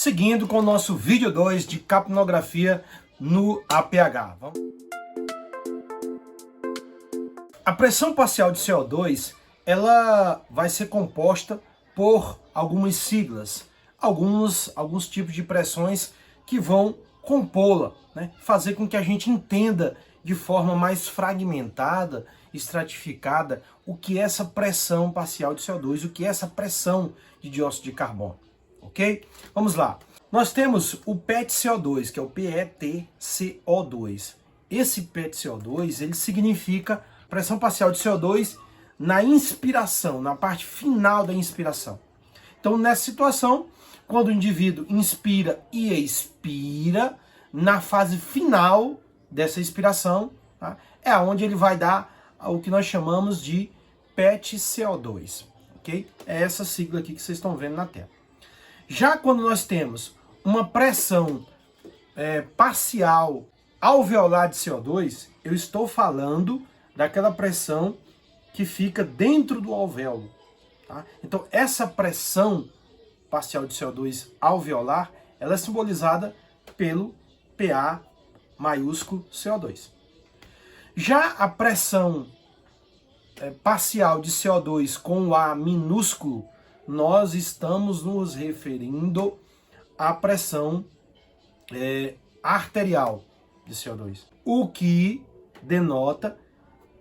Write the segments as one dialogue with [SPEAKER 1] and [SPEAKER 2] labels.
[SPEAKER 1] Seguindo com o nosso vídeo 2 de capnografia no APH. A pressão parcial de CO2, ela vai ser composta por algumas siglas, alguns tipos de pressões que vão compô-la, né? Fazer com que a gente entenda de forma mais fragmentada, estratificada, o que é essa pressão parcial de CO2, o que é essa pressão de dióxido de carbono, ok? Vamos lá. Nós temos o PET-CO2, que é o PET-CO2. Esse PET-CO2, ele significa pressão parcial de CO2 na inspiração, na parte final da inspiração. Então, nessa situação, quando o indivíduo inspira e expira, na fase final dessa inspiração, tá, é onde ele vai dar o que nós chamamos de PET-CO2, ok? É essa sigla aqui que vocês estão vendo na tela. Já quando nós temos uma pressão parcial alveolar de CO2, eu estou falando daquela pressão que fica dentro do alvéolo. Tá? Então, essa pressão parcial de CO2 alveolar, ela é simbolizada pelo PA maiúsculo CO2. Já a pressão parcial de CO2 com o A minúsculo, nós estamos nos referindo à pressão arterial de CO2. O que denota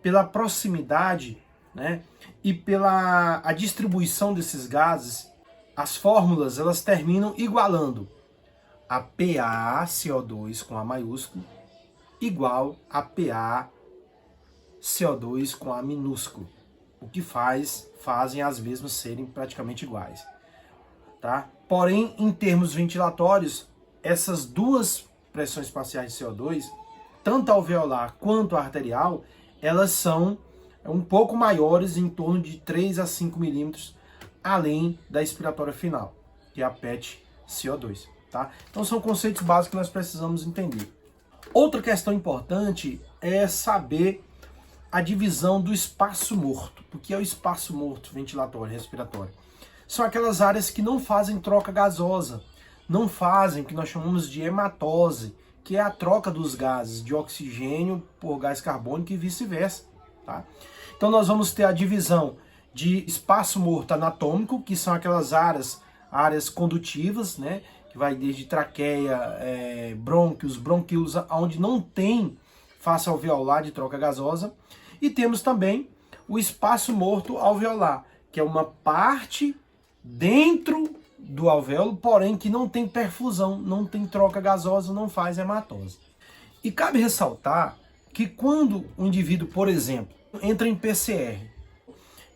[SPEAKER 1] pela proximidade, né, e pela a distribuição desses gases, as fórmulas elas terminam igualando a PaCO2 com A maiúsculo igual a PaCO2 com A minúsculo, o que fazem as mesmas serem praticamente iguais, tá? Porém, em termos ventilatórios, essas duas pressões parciais de CO2, tanto a alveolar quanto a arterial, elas são um pouco maiores, em torno de 3 a 5 milímetros, além da expiratória final, que é a PET-CO2. Tá? Então são conceitos básicos que nós precisamos entender. Outra questão importante é saber a divisão do espaço morto. O que é o espaço morto ventilatório e respiratório? São aquelas áreas que não fazem troca gasosa, não fazem o que nós chamamos de hematose, que é a troca dos gases de oxigênio por gás carbônico e vice-versa. Tá? Então nós vamos ter a divisão de espaço morto anatômico, que são aquelas áreas condutivas, né? Que vai desde traqueia, brônquios, bronquíolos, onde não tem face alveolar de troca gasosa. E temos também o espaço morto alveolar, que é uma parte dentro do alvéolo, porém que não tem perfusão, não tem troca gasosa, não faz hematose. E cabe ressaltar que quando o indivíduo, por exemplo, entra em PCR,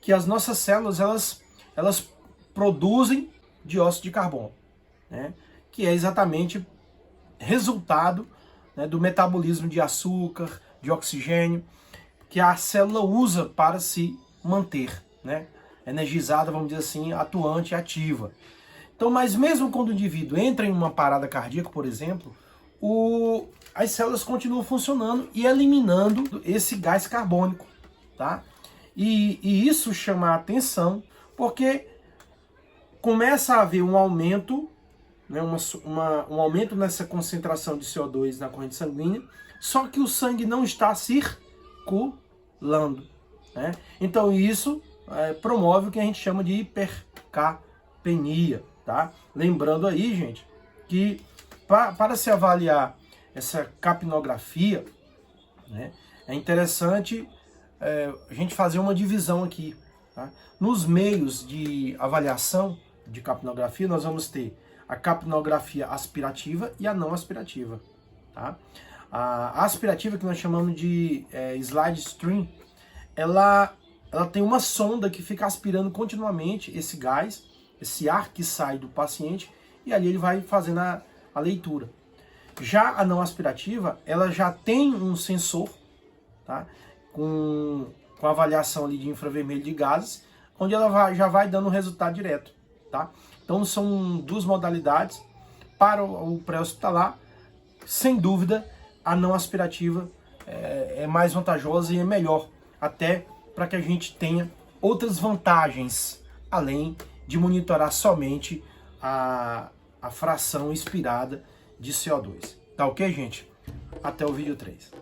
[SPEAKER 1] que as nossas células elas produzem dióxido de carbono, né? Que é exatamente resultado, né, do metabolismo de açúcar, de oxigênio, que a célula usa para se manter, né, energizada, vamos dizer assim, atuante, ativa. Então, mas mesmo quando o indivíduo entra em uma parada cardíaca, por exemplo, as células continuam funcionando e eliminando esse gás carbônico, tá? E isso chama a atenção porque começa a haver um aumento, né, um aumento nessa concentração de CO2 na corrente sanguínea, só que o sangue não está circulando, né? Então isso promove o que a gente chama de hipercapnia, tá? Lembrando aí, gente, que para se avaliar essa capnografia, né, é interessante a gente fazer uma divisão aqui, tá? Nos meios de avaliação de capnografia, nós vamos ter a capnografia aspirativa e a não aspirativa. Tá? A aspirativa, que nós chamamos de slide stream, ela tem uma sonda que fica aspirando continuamente esse gás, esse ar que sai do paciente, e ali ele vai fazendo a leitura. Já a não aspirativa, ela já tem um sensor, tá? com avaliação ali de infravermelho de gases, onde ela já vai dando um resultado direto. Tá? Então são duas modalidades. Para o pré-hospitalar, sem dúvida, a não aspirativa é mais vantajosa e é melhor, até para que a gente tenha outras vantagens, além de monitorar somente a a fração inspirada de CO2. Tá ok, gente? Até o vídeo 3.